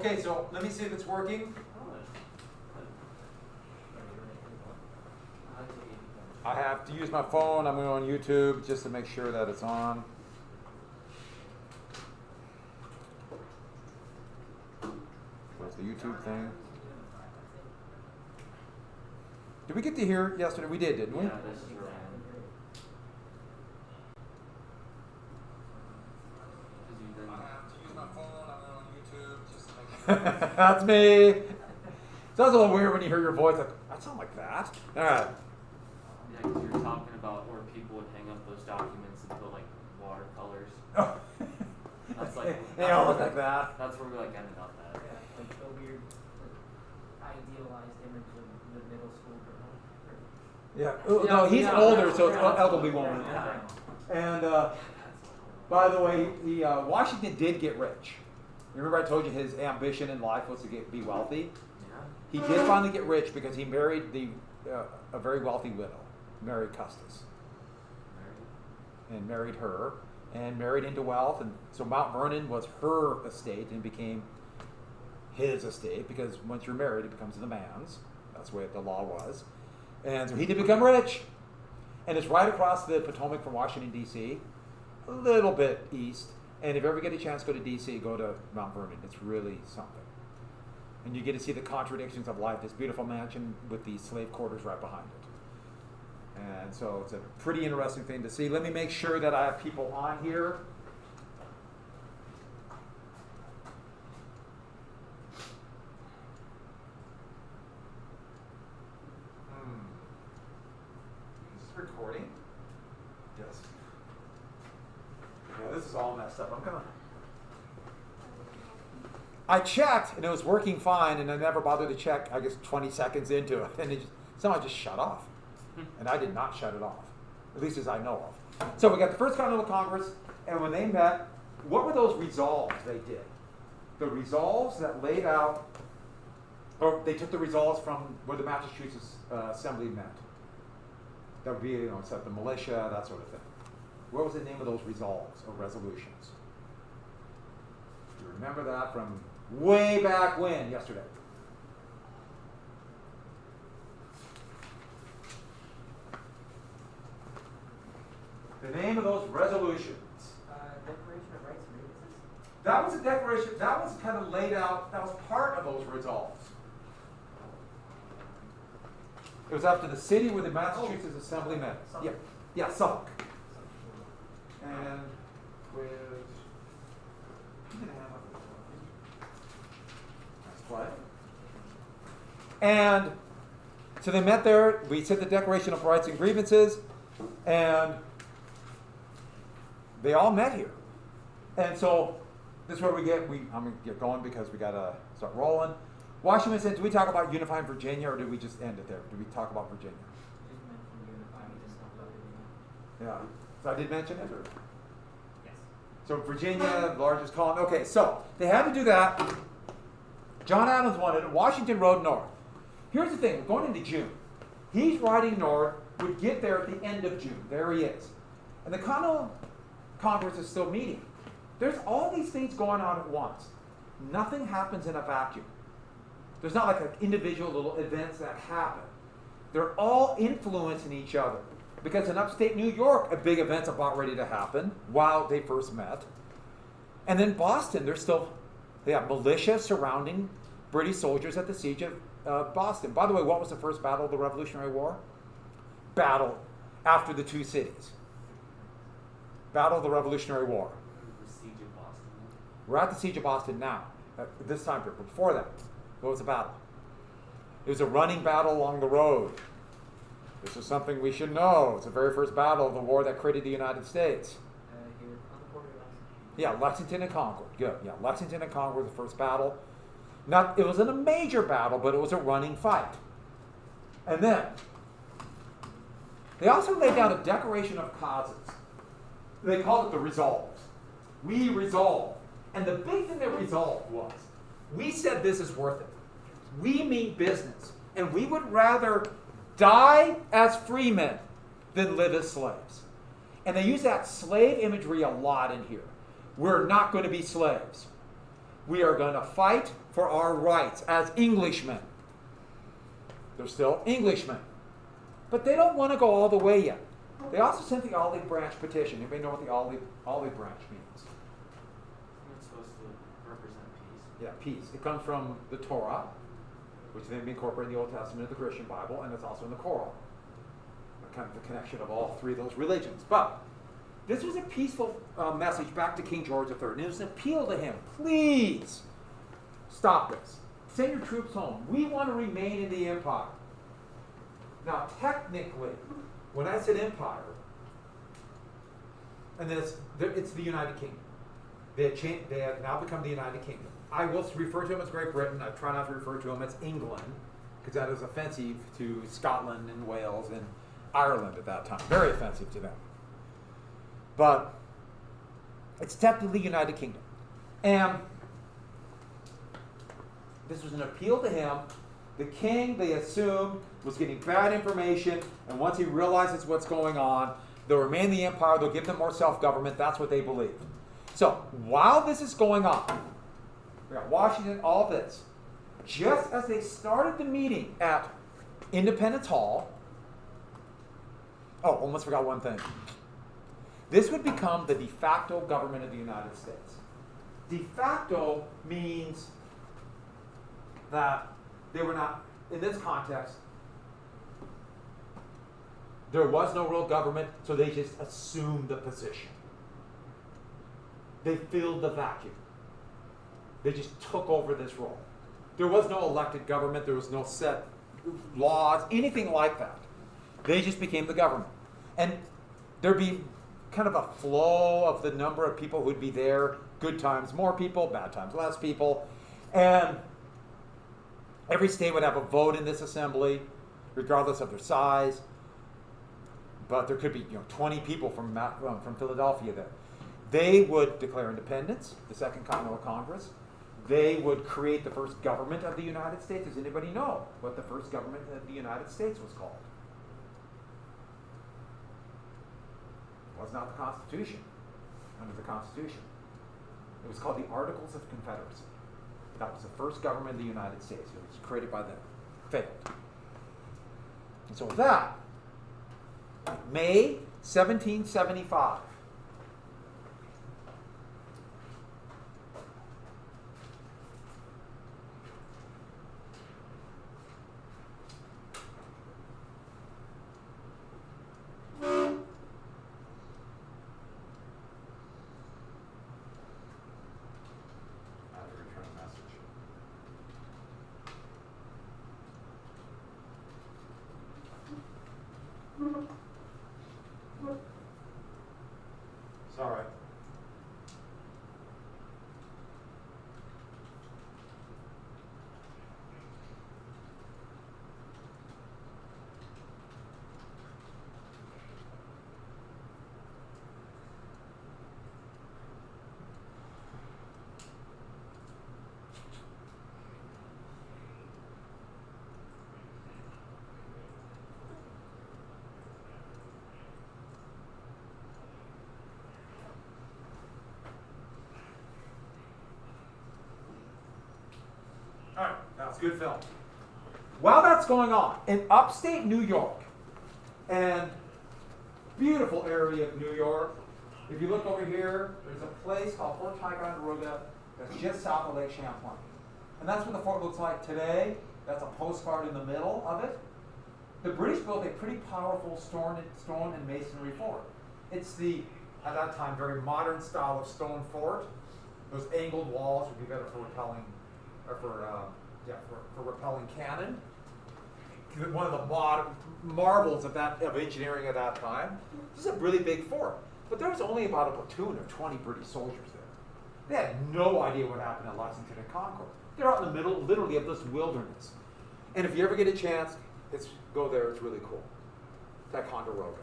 Okay, so let me see if it's working. I have to use my phone. I'm going on YouTube just to make sure that it's on. Where's the YouTube thing? Did we get to hear yesterday? We did, didn't we? Yeah, this is right. I have to use my phone. I'm on YouTube just to make sure. That's me. Sounds a little weird when you hear your voice. Like, I sound like that. All right. Yeah, because you were talking about where people would hang up those documents and put like watercolors. Oh. That's like They all look like that. That's where we like ended up at. Yeah, like the weird, idealized image of the middle school girl. Yeah. No, he's older, so it's elderly woman. And by the way, Washington did get rich. Remember I told you his ambition in life was to be wealthy? Yeah. He did finally get rich because he married a very wealthy widow, Mary Custis, and married her, and married into wealth. And so Mount Vernon was her estate and became his estate, because once you're married, it becomes the man's. That's the way the law was. And so he did become rich. And it's right across the Potomac from Washington, D.C., a little bit east. And if you ever get a chance to go to D.C., go to Mount Vernon. It's really something. And you get to see the contradictions of life. This beautiful mansion with the slave quarters right behind it. And so it's a pretty interesting thing to see. Let me make sure that I have people on here. Is this recording? Yes. Yeah, this is all messed up. I'm gonna. I checked and it was working fine, and I never bothered to check. I guess 20 seconds into it, and somehow just shut off. And I did not shut it off, at least as I know of. So we got the First Continental Congress, and when they met, what were those resolves they did? The resolves that laid out, or they took the resolves from where the Massachusetts Assembly met. That would be, except the militia, that sort of thing. What was the name of those resolves or resolutions? Do you remember that from way back when, yesterday? The name of those resolutions. Declaration of Rights and Grievances? That was a declaration, that was kind of laid out, that was part of those resolves. It was up to the city where the Massachusetts Assembly met. Suffolk. Yeah, Suffolk. And with that's play. And so they met there. We said the Declaration of Rights and Grievances, and they all met here. And so this is where I'm going to get going because we got to start rolling. Washington said, did we talk about unifying Virginia, or did we just end it there? Did we talk about Virginia? You just mentioned unifying, you just talked about it. Yeah. So I did mention it? Or? Yes. So Virginia, largest colony. Okay, so they had to do that. John Adams wanted it. Washington rode north. Here's the thing, we're going into June. He's riding north, would get there at the end of June. There he is. And the Continental Congress is still meeting. There's all these things going on at once. Nothing happens in a vacuum. There's not like individual little events that happen. They're all influencing each other. Because in upstate New York, a big event's about ready to happen while they first met. And then Boston, they have militia surrounding British soldiers at the siege of Boston. By the way, what was the first battle of the Revolutionary War? Battle after the two cities. Battle of the Revolutionary War. The siege of Boston. We're at the siege of Boston now, at this time period. But before that, what was the battle? It was a running battle along the road. This is something we should know. It's the very first battle of the war that created the United States. Here on the border of Lexington. Yeah, Lexington and Concord. Good. Yeah, Lexington and Concord, the first battle. It wasn't a major battle, but it was a running fight. And then, they also laid down a declaration of causes. They called it the resolves. We resolve. And the big thing they resolved was, we said this is worth it. We mean business. And we would rather die as freemen than live as slaves. And they use that slave imagery a lot in here. We're not going to be slaves. We are going to fight for our rights as Englishmen. They're still Englishmen. But they don't want to go all the way yet. They also sent the olive branch petition. Anybody know what the olive branch means? It's supposed to represent peace. Yeah, peace. It comes from the Torah, which then incorporated in the Old Testament of the Christian Bible, and it's also in the Quran. Kind of the connection of all three of those religions. But this was a peaceful message back to King George III. And it was an appeal to him. Please stop this. Send your troops home. We want to remain in the empire. Now, technically, when I said empire, and then it's the United Kingdom. They have now become the United Kingdom. I will refer to them as Great Britain. I try not to refer to them as England, because that is offensive to Scotland and Wales and Ireland at that time. Very offensive to them. But it's technically United Kingdom. And this was an appeal to him. The king, they assumed, was getting bad information, and once he realizes what's going on, they'll remain in the empire, they'll give them more self-government. That's what they believe. So, while this is going on, we got Washington, all this, just as they started the meeting at Independence Hall, oh, almost forgot one thing. This would become the de facto government of the United States. De facto means that they were not, in this context, there was no real government, so they just assumed the position. They filled the vacuum. They just took over this role. There was no elected government, there was no set laws, anything like that. They just became the government. And there'd be kind of a flow of the number of people who'd be there. Good times, more people, bad times, less people. And every state would have a vote in this assembly, regardless of their size. But there could be 20 people from Philadelphia there. They would declare independence, the Second Continental Congress. They would create the first government of the United States. Does anybody know what the first government of the United States was called? It was not the Constitution. Under the Constitution, it was called the Articles of Confederacy. That was the first government of the United States. It was created by them. Failed. And so with that, May 1775. Sorry. All right, that's good film. While that's going on, in upstate New York, and beautiful area of New York, if you look over here, there's a place called Fort Ticonderoga that's just south of Lake Champlain. And that's what the fort looks like today. That's a postcard in the middle of it. The British built a pretty powerful stone and masonry fort. It's the, at that time, very modern style of stone fort. Those angled walls would be better for repelling, or for repelling cannon. One of the marvels of engineering at that time. This is a really big fort, but there was only about a platoon of 20 British soldiers there. They had no idea what happened at Lexington and Concord. They're out in the middle, literally, of this wilderness. And if you ever get a chance, go there. It's really cool. Ticonderoga.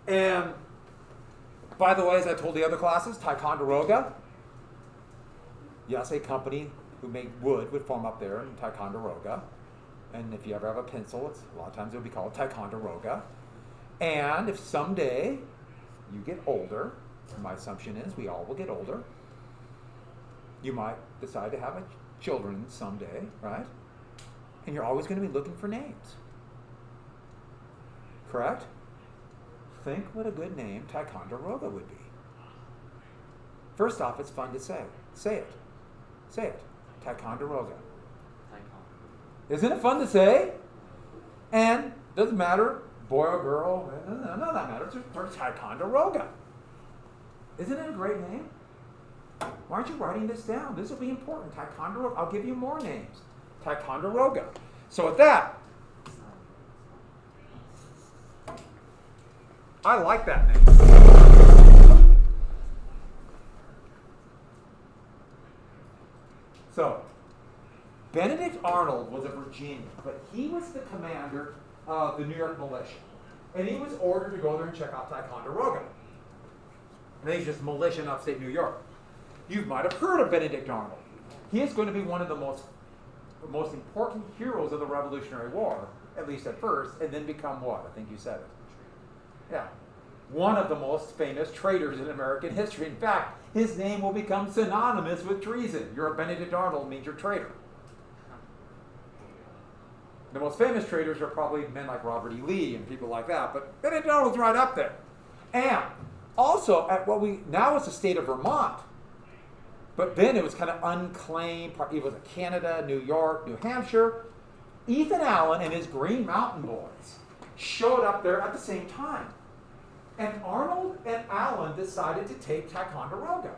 And by the way, as I told the other classes, Ticonderoga, yes, a company who made wood would form up there in Ticonderoga. And if you ever have a pencil, a lot of times it'll be called Ticonderoga. And if someday you get older, and my assumption is we all will get older, you might decide to have children someday, right? And you're always going to be looking for names. Correct? Think what a good name Ticonderoga would be. First off, it's fun to say. Say it. Say it. Ticonderoga. Isn't it fun to say? And doesn't matter, boy or girl, none of that matters. It's Ticonderoga. Isn't it a great name? Why aren't you writing this down? This will be important. Ticonderoga. I'll give you more names. Ticonderoga. So with that, I like that name. So, Benedict Arnold was a Virginian, but he was the commander of the New York militia. And he was ordered to go there and check out Ticonderoga. And he's just militia in upstate New York. You might have heard of Benedict Arnold. He is going to be one of the most important heroes of the Revolutionary War, at least at first, and then become what? I think you said it. Yeah. One of the most famous traitors in American history. In fact, his name will become synonymous with treason. You're a Benedict Arnold means you're a traitor. The most famous traitors are probably men like Robert E. Lee and people like that, but Benedict Arnold's right up there. And also, at what now it's the state of Vermont, but then it was kind of unclaimed. It was Canada, New York, New Hampshire. Ethan Allen and his Green Mountain Boys showed up there at the same time. And Arnold and Allen decided to take Ticonderoga.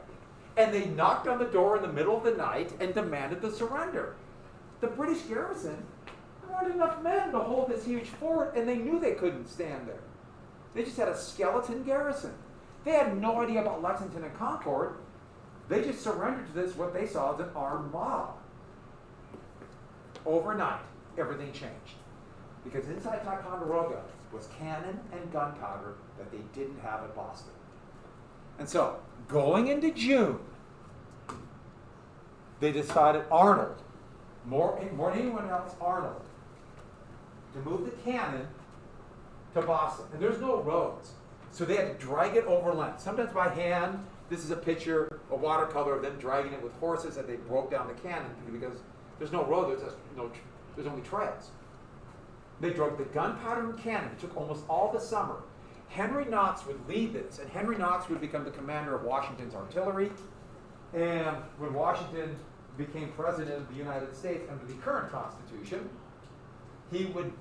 And they knocked on the door in the middle of the night and demanded the surrender. The British garrison, there weren't enough men to hold this huge fort, and they knew they couldn't stand there. They just had a skeleton garrison. They had no idea about Lexington and Concord. They just surrendered to this, what they saw as an armed mob. Overnight, everything changed. Because inside Ticonderoga was cannon and gunpowder that they didn't have at Boston. And so, going into June, they decided Arnold, more than anyone else, Arnold, to move the cannon to Boston. And there's no roads. So they had to drag it overland, sometimes by hand. This is a picture, a watercolor of them dragging it with horses that they broke down the cannon because there's no road, there's only trails. They drug the gunpowder and cannon. It took almost all the summer. Henry Knox would lead this, and Henry Knox would become the commander of Washington's artillery. And when Washington became president of the United States under the current Constitution, he would,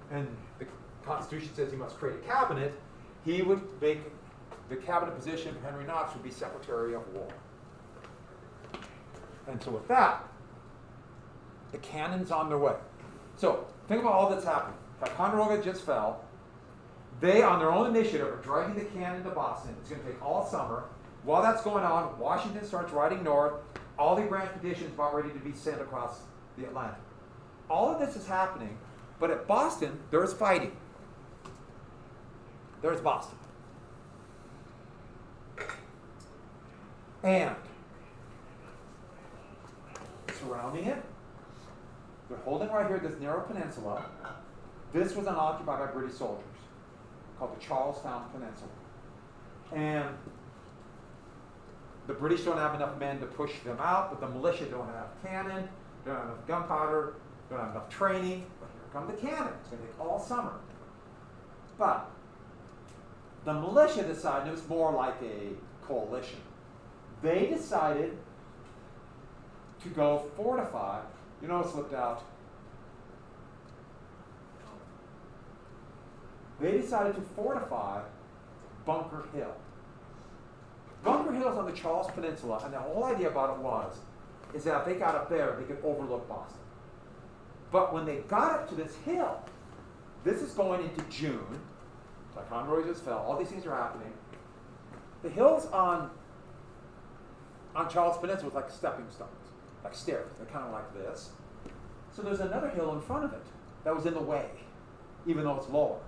and the Constitution says he must create a cabinet, he would make the cabinet position of Henry Knox would be Secretary of War. And so with that, the cannon's on their way. So think about all that's happening. Ticonderoga just fell. They, on their own initiative, are dragging the cannon to Boston. It's going to take all summer. While that's going on, Washington starts riding north. All the branch petitions about ready to be sent across the Atlantic. All of this is happening, but at Boston, there's fighting. There's Boston. And surrounding it, they're holding right here this narrow peninsula. This was unoccupied by British soldiers, called the Charlestown Peninsula. And the British don't have enough men to push them out, but the militia don't have cannon, don't have enough gunpowder, don't have enough training. But here come the cannon. It's going to take all summer. But the militia decided, it was more like a coalition. They decided to go fortify. You know, it slipped out. They decided to fortify Bunker Hill. Bunker Hill is on the Charles Peninsula, and the whole idea about it is that if they got up there, they could overlook Boston. But when they got up to this hill, this is going into June. Ticonderoga just fell. All these things are happening. The hills on Charles Peninsula was like stepping stones, like stairs. They're kind of like this. So there's another hill in front of it that was in the way, even though it's lower.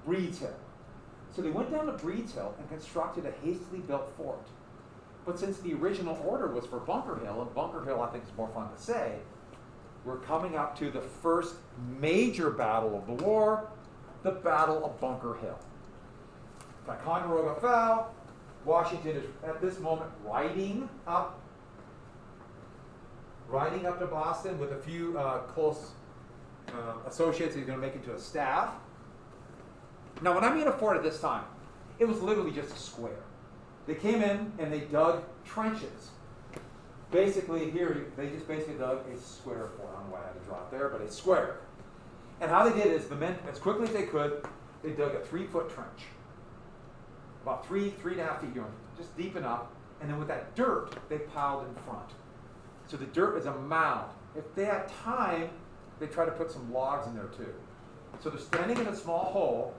Breed's Hill. So they went down to Breed's Hill and constructed a hastily built fort. But since the original order was for Bunker Hill, and Bunker Hill I think is more fun to say, we're coming up to the first major battle of the war, the Battle of Bunker Hill. Ticonderoga fell. Washington is at this moment riding up riding up to Boston with a few close associates he's going to make into a staff. Now, when I mean a fort at this time, it was literally just a square. They came in and they dug trenches. Basically, here, they just basically dug a square fort. I don't know why I had to draw it there, but a square. And how they did is the men, as quickly as they could, they dug a 3-foot trench. About 3.5 feet, just deep enough. And then with that dirt, they piled in front. So the dirt is a mound. If they had time, they try to put some logs in there too. So they're standing in a small hole,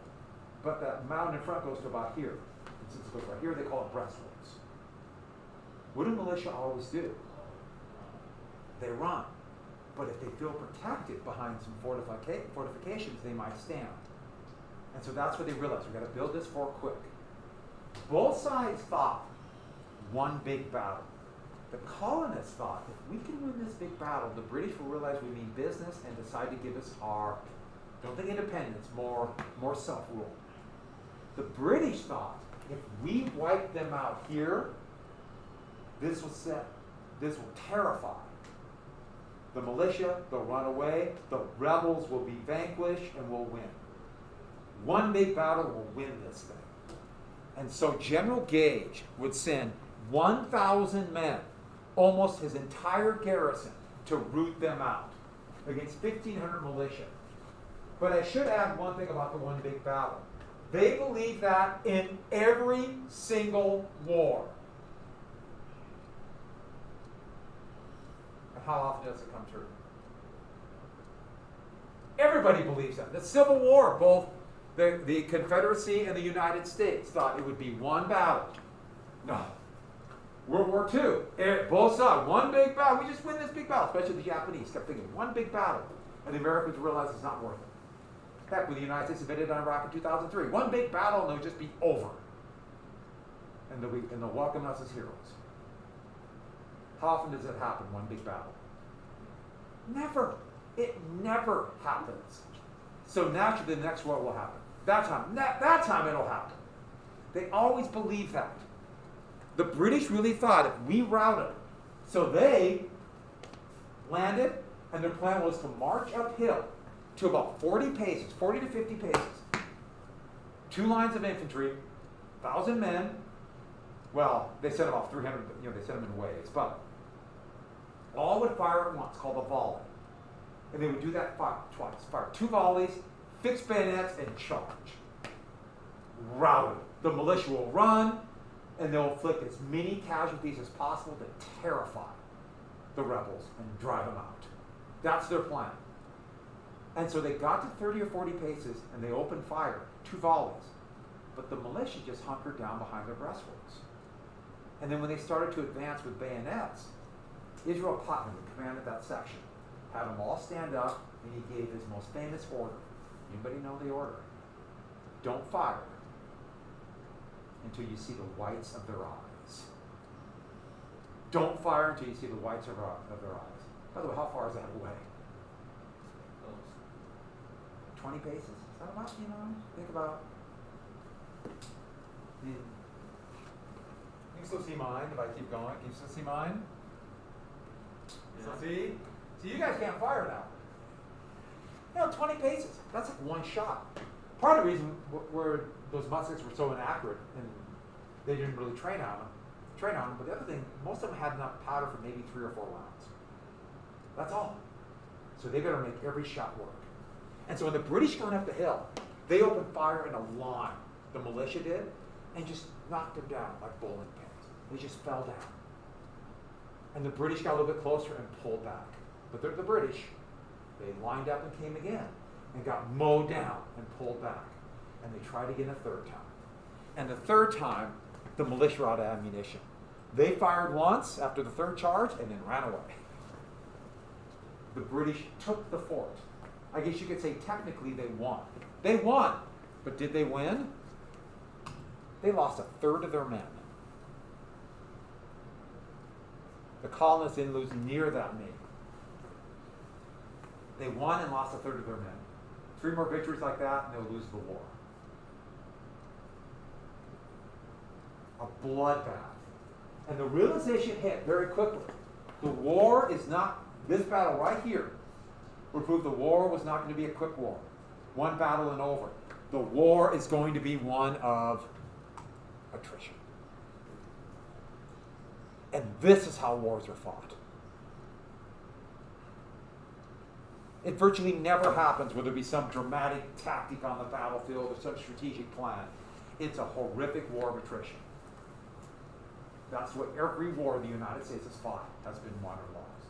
but that mound in front goes to about here. And since it goes right here, they call it breastworks. What do militia always do? They run. But if they feel protected behind some fortifications, they might stand. And so that's what they realized. We've got to build this fort quick. Both sides thought one big battle. The colonists thought, if we can win this big battle, the British will realize we mean business and decide to give us our, don't think independence, more self-rule. The British thought, if we wipe them out here, this will terrify the militia, they'll run away, the rebels will be vanquished, and we'll win. One big battle will win this thing. And so General Gage would send 1,000 men, almost his entire garrison, to root them out against 1,500 militia. But I should add one thing about the one big battle. They believe that in every single war. And how often does it come true? Everybody believes that. The Civil War, both the Confederacy and the United States thought it would be one battle. No. World War II, both sides, one big battle. We just win this big battle, especially the Japanese kept thinking, one big battle. And the Americans realized it's not worth it. Heck, when the United States invaded Iraq in 2003, one big battle and it'll just be over. And they'll welcome us as heroes. How often does it happen, one big battle? Never. It never happens. So naturally the next war will happen. That time it'll happen. They always believe that. The British really thought if we routed, so they landed, and their plan was to march uphill to about 40 paces, 40 to 50 paces. 2 lines of infantry, 1,000 men. Well, they sent them off 300, they sent them in waves, but all would fire at once, called a volley. And they would do that twice. Fire 2 volleys, fix bayonets, and charge. Routed. The militia will run, and they'll inflict as many casualties as possible to terrify the rebels and drive them out. That's their plan. And so they got to 30 or 40 paces, and they opened fire, 2 volleys. But the militia just hunkered down behind their breastworks. And then when they started to advance with bayonets, Israel Putnam, who commanded that section, had them all stand up, and he gave his most famous order. Anybody know the order? Don't fire until you see the whites of their eyes. Don't fire until you see the whites of their eyes. By the way, how far is that away? 20 paces. Is that enough, Think about You can still see mine if I keep going. Can you still see mine? Yeah. See, you guys can't fire now. 20 paces. That's like one shot. Part of the reason where those muskets were so inaccurate and they didn't really train on them. But the other thing, most of them had enough powder for maybe 3 or 4 rounds. That's all. So they better make every shot work. And so when the British got up the hill, they opened fire in a line. The militia did, and just knocked them down like bowling pins. They just fell down. And the British got a little bit closer and pulled back. But they're the British. They lined up and came again and got mowed down and pulled back. And they tried again a 3rd time. And the 3rd time, the militia were out of ammunition. They fired once after the 3rd charge and then ran away. The British took the fort. I guess you could say technically they won. They won. But did they win? They lost a 1/3 of their men. The colonists didn't lose near that many. They won and lost a 1/3 of their men. 3 more victories like that, and they'll lose the war. A bloodbath. And the realization hit very quickly. The war is not This battle right here will prove the war was not going to be a quick war. One battle and over. The war is going to be one of attrition. And this is how wars are fought. It virtually never happens where there be some dramatic tactic on the battlefield or some strategic plan. It's a horrific war of attrition. That's what every war the United States has fought has been won or lost.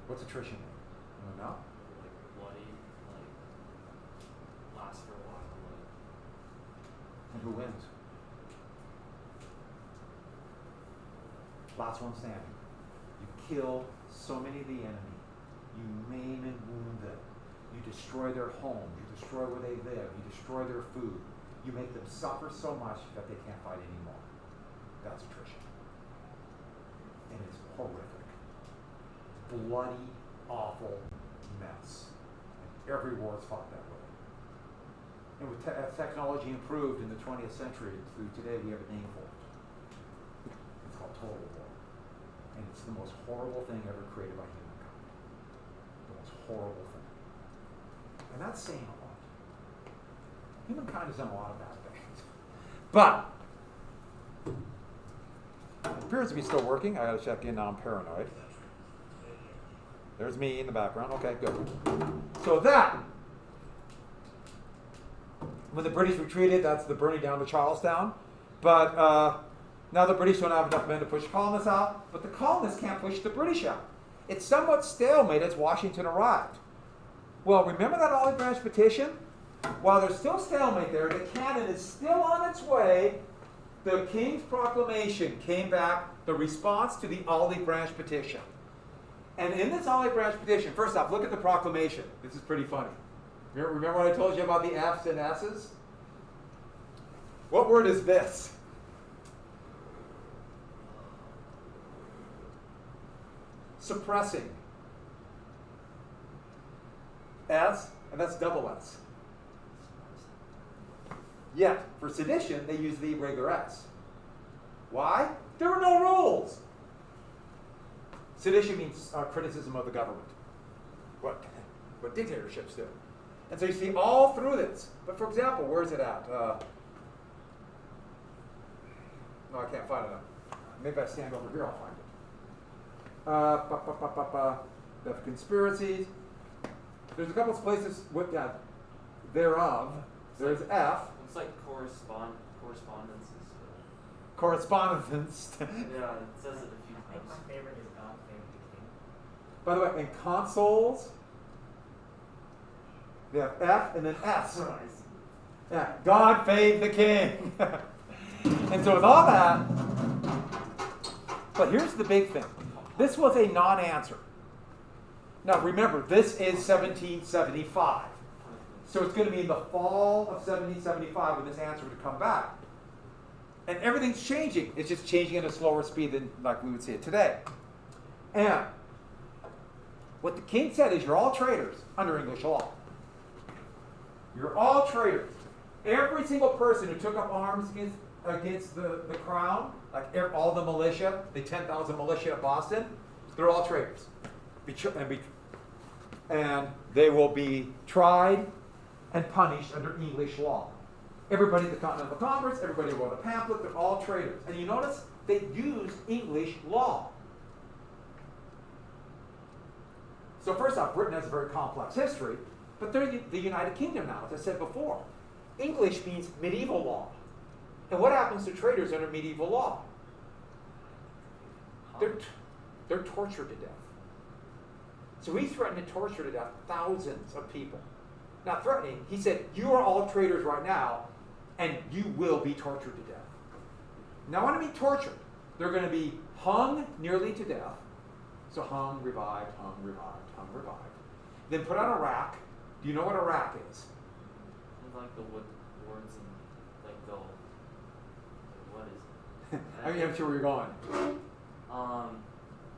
What's attrition mean? You don't know? Like bloody, like lasts for a while. Like. And who wins? Last one standing. You kill so many of the enemy. You maim and wound them. You destroy their home. You destroy where they live. You destroy their food. You make them suffer so much that they can't fight anymore. That's attrition. And it's horrific. Bloody, awful mess. And every war is fought that way. And with as technology improved in the 20th century through today, we have a name for it. It's called total war. And it's the most horrible thing ever created by humankind. The most horrible thing. And that's saying a lot. Humankind has done a lot of bad things. But it appears to be still working. I gotta check in now, I'm paranoid. There's me in the background. Okay, good. So that, when the British retreated, that's the burning down of Charlestown. But now the British don't have enough men to push colonists out, but the colonists can't push the British out. It's somewhat stalemate as Washington arrived. Well, remember that olive branch petition? While there's still stalemate there, the cannon is still on its way. The King's proclamation came back, the response to the olive branch petition. And in this olive branch petition, first off, look at the proclamation. This is pretty funny. Remember what I told you about the F's and S's? What word is this? Suppressing. S, and that's double S. Yet, for sedition, they use the irregular S. Why? There were no rules. Sedition means criticism of the government. What dictatorships do. And so you see all through this. But for example, where is it at? No, I can't find it. Maybe if I stand over here, I'll find it. The conspiracies. There's a couple of places with that. Thereof. There's F. It's like correspondences. Correspondence. Yeah, it says it a few I think times. my favorite is God Save the King. By the way, in consoles, they have F and then S. Yeah, God fave the king. And so with all that, but here's the big thing. This was a non-answer. Now remember, this is 1775. So it's going to be in the fall of 1775 when this answer would come back. And everything's changing. It's just changing at a slower speed than like we would see it today. And what the king said is, you're all traitors under English law. You're all traitors. Every single person who took up arms against the crown, like all the militia, the 10,000 militia at Boston, they're all traitors. And they will be tried and punished under English law. Everybody in the Continental Congress, everybody wrote a pamphlet, they're all traitors. And you notice they use English law. So first off, Britain has a very complex history, but they're the United Kingdom now, as I said before. English means medieval law. And what happens to traitors under medieval law? They're tortured to death. So he threatened to torture to death thousands of people. Not threatening, he said, you are all traitors right now, and you will be tortured to death. Now, when I mean tortured, they're going to be hung nearly to death. So hung, revived, hung, revived, hung, revived. Then put on a rack. Do you know what a rack is? And like the wood boards and like the what is it? I'm sure where you're going.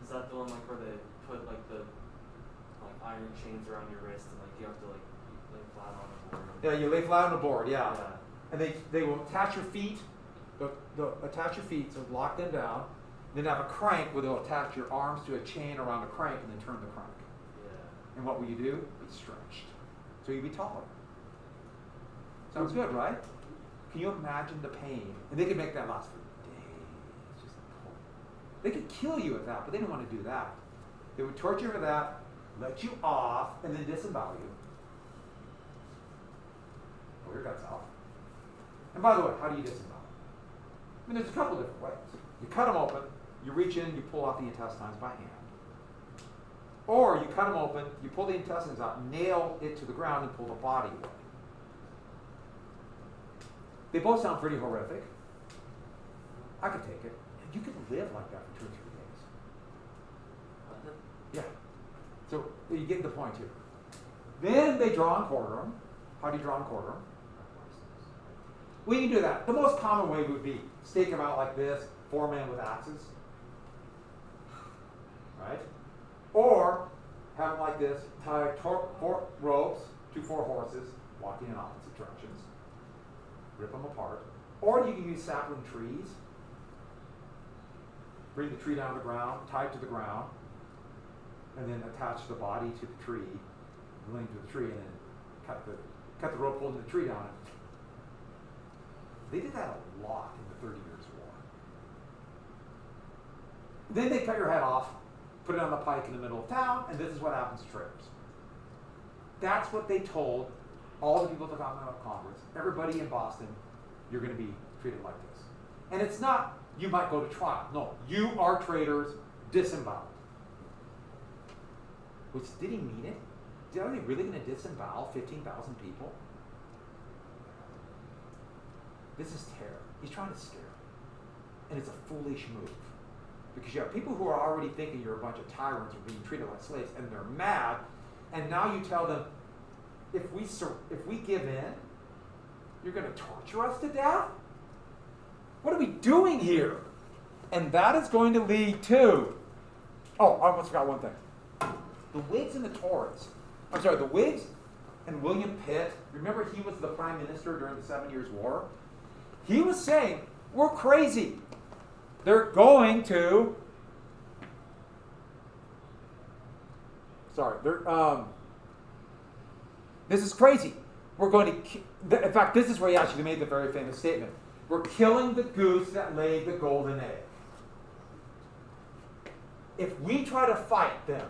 Is that the one like where they put like the iron chains around your wrist and like you have to like lay flat on the board? Yeah, you lay flat on the board, yeah. Yeah. And they will attach your feet. They'll attach your feet, so lock them down. Then have a crank where they'll attach your arms to a chain around a crank and then turn the crank. Yeah. And what will you do? Be stretched. So you'll be taller. Sounds good, right? Can you imagine the pain? And they can make that last for days. Just they could kill you with that, but they didn't want to do that. They would torture you for that, let you off, and then disembowel you. Pull your guts out. And by the way, how do you disembowel? I mean, there's a couple different ways. You cut them open, you reach in, you pull out the intestines by hand. Or you cut them open, you pull the intestines out, nail it to the ground, and pull the body away. They both sound pretty horrific. I could take it. You could live like that for 2 or 3 days. Yeah. So you get the point here. Then they draw and quarter them. How do you draw and quarter them? Well, you can do that. The most common way would be stake them out like this, 4 men with axes. Right? Or have them like this, tie 4 ropes to 4 horses, walking in opposite directions. Rip them apart. Or you can use sapling trees. Bring the tree down to the ground, tie it to the ground, and then attach the body to the tree, link to the tree, and then cut the rope holding the tree down. They did that a lot in the 30 Years' War. Then they cut your head off, put it on the pike in the middle of town, and this is what happens to traitors. That's what they told all the people at the Continental Congress. Everybody in Boston, you're going to be treated like this. And it's not, you might go to trial. No, you are traitors, disemboweled. Which, did he mean it? Are they really going to disembowel 15,000 people? This is terror. He's trying to scare them. And it's a foolish move. Because you have people who are already thinking you're a bunch of tyrants or being treated like slaves, and they're mad, and now you tell them, if we give in, you're going to torture us to death? What are we doing here? And that is going to lead to, oh, I almost forgot one thing. The Whigs and the Tories, the Whigs and William Pitt, remember he was the prime minister during the 7 Years' War? He was saying, we're crazy. They're going to, this is crazy. We're going to, in fact, this is where he actually made the very famous statement. We're killing the goose that laid the golden egg. If we try to fight them,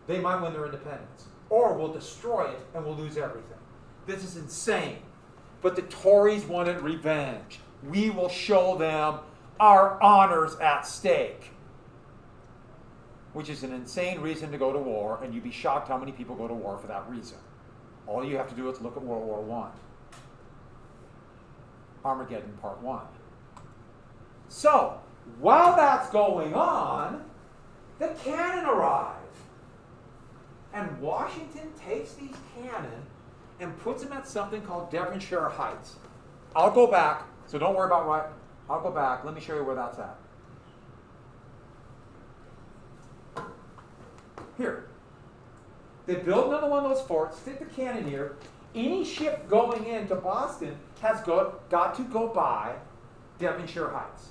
they might win their independence. Or we'll destroy it and we'll lose everything. This is insane. But the Tories wanted revenge. We will show them our honors at stake. Which is an insane reason to go to war, and you'd be shocked how many people go to war for that reason. All you have to do is look at World War I. Armageddon Part 1. So, while that's going on, the cannon arrive. And Washington takes these cannon and puts them at something called Devonshire Heights. I'll go back, so don't worry about right. I'll go back. Let me show you where that's at. Here. They build another one of those forts, stick the cannon here. Any ship going into Boston has got to go by Devonshire Heights.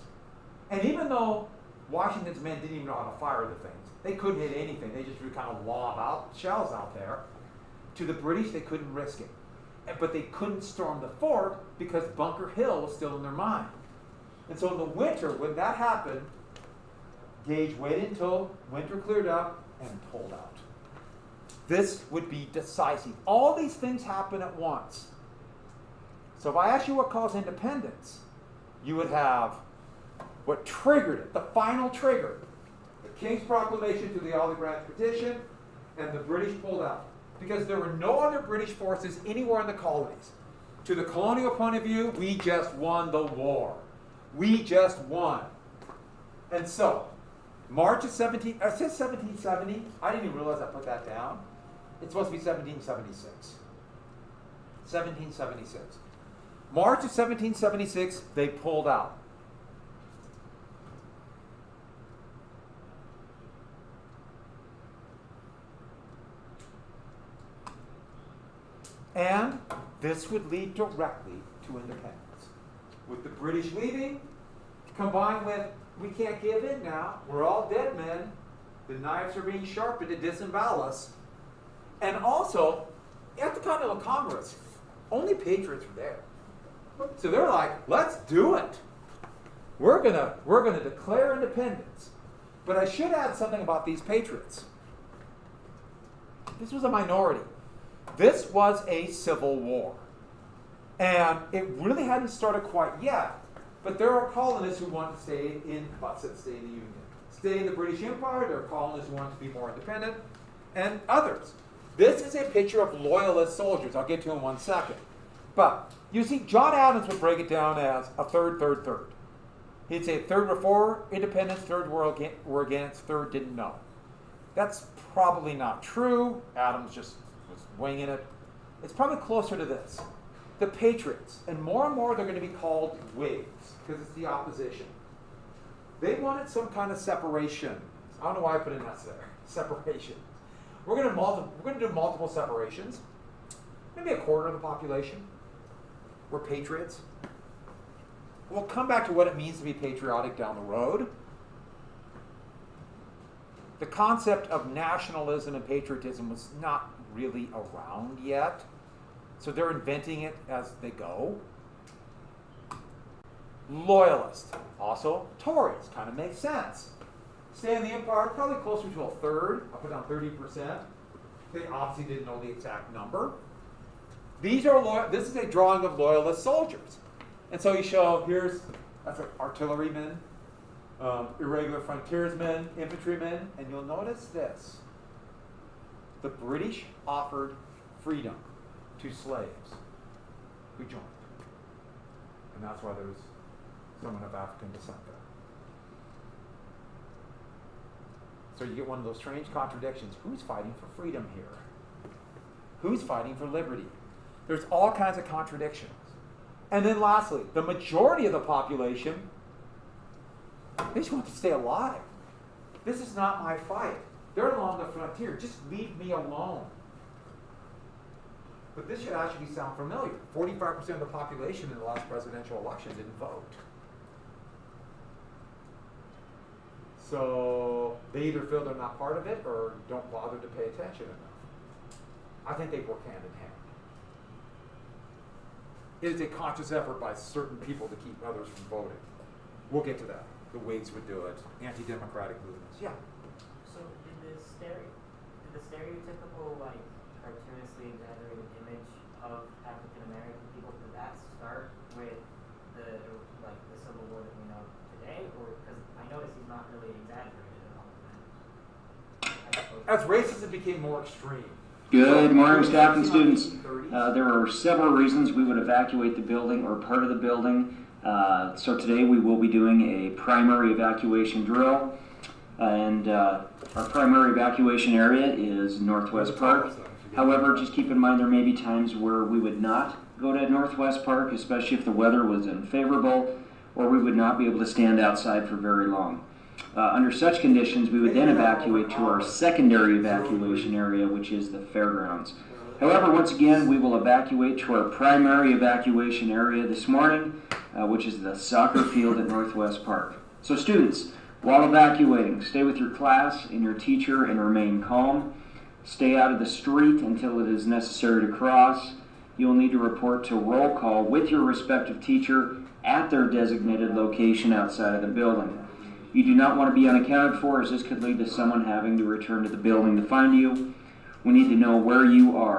And even though Washington's men didn't even know how to fire the things, they couldn't hit anything. They just would kind of lob out shells out there. To the British, they couldn't risk it. But they couldn't storm the fort because Bunker Hill was still in their mind. And so in the winter, when that happened, Gage waited until winter cleared up and pulled out. This would be decisive. All these things happen at once. So if I ask you what caused independence, you would have what triggered it, the final trigger. The King's Proclamation to the Olive Branch Petition, and the British pulled out. Because there were no other British forces anywhere in the colonies. To the colonial point of view, we just won the war. We just won. And so, March of 1770. I didn't even realize I put that down. It's supposed to be 1776. 1776. March of 1776, they pulled out. And this would lead directly to independence. With the British leaving, combined with we can't give in now. We're all dead men. The knives are being sharpened to disembowel us. And also, at the Continental Congress, only patriots were there. So they're like, let's do it. We're gonna declare independence. But I should add something about these patriots. This was a minority. This was a civil war. And it really hadn't started quite yet. But there are colonists who want to stay in the Union. Stay in the British Empire. There are colonists who want to be more independent. And others. This is a picture of loyalist soldiers. I'll get to in 1 second. But you see, John Adams would break it down as a third, third, third. He'd say third were for independence, third were against, third didn't know. That's probably not true. Adams just was winging it. It's probably closer to this. The Patriots, and more they're going to be called Whigs, because it's the opposition. They wanted some kind of separation. I don't know why I put an S there. Separation. We're going to do multiple separations. Maybe a quarter of the population were patriots. We'll come back to what it means to be patriotic down the road. The concept of nationalism and patriotism was not really around yet, so they're inventing it as they go. Loyalist, also Tories, kind of makes sense. Stay in the empire, probably closer to a third. I'll put down 30%. They obviously didn't know the exact number. This is a drawing of loyalist soldiers. And so you show, that's like artillerymen, irregular frontiersmen, infantrymen, and you'll notice this. The British offered freedom to slaves who joined. And that's why there's someone of African descent there. So you get one of those strange contradictions. Who's fighting for freedom here? Who's fighting for liberty? There's all kinds of contradictions. And then lastly, the majority of the population, they just want to stay alive. This is not my fight. They're along the frontier. Just leave me alone. But this should actually sound familiar. 45% of the population in the last presidential election didn't vote. So they either feel they're not part of it or don't bother to pay attention enough. I think they work hand in hand. It is a conscious effort by certain people to keep others from voting. We'll get to that. The Whigs would do it. Anti-democratic movements. Yeah. So did the stereotypical, like, cartoonishly exaggerated image of African American people, did that start with the Civil War that we know today, or because I noticed he's not really exaggerated at all? As racism became more extreme. Good morning, staff and students. There are several reasons we would evacuate the building or part of the building. So today we will be doing a primary evacuation drill. And our primary evacuation area is Northwest Park. However, just keep in mind there may be times where we would not go to Northwest Park, especially if the weather was unfavorable, or we would not be able to stand outside for very long. Under such conditions, we would then evacuate to our secondary evacuation area, which is the fairgrounds. However, once again, we will evacuate to our primary evacuation area this morning, which is the soccer field at Northwest Park. So students, while evacuating, stay with your class and your teacher and remain calm. Stay out of the street until it is necessary to cross. You'll need to report to roll call with your respective teacher at their designated location outside of the building. You do not want to be unaccounted for, as this could lead to someone having to return to the building to find you. We need to know where you are.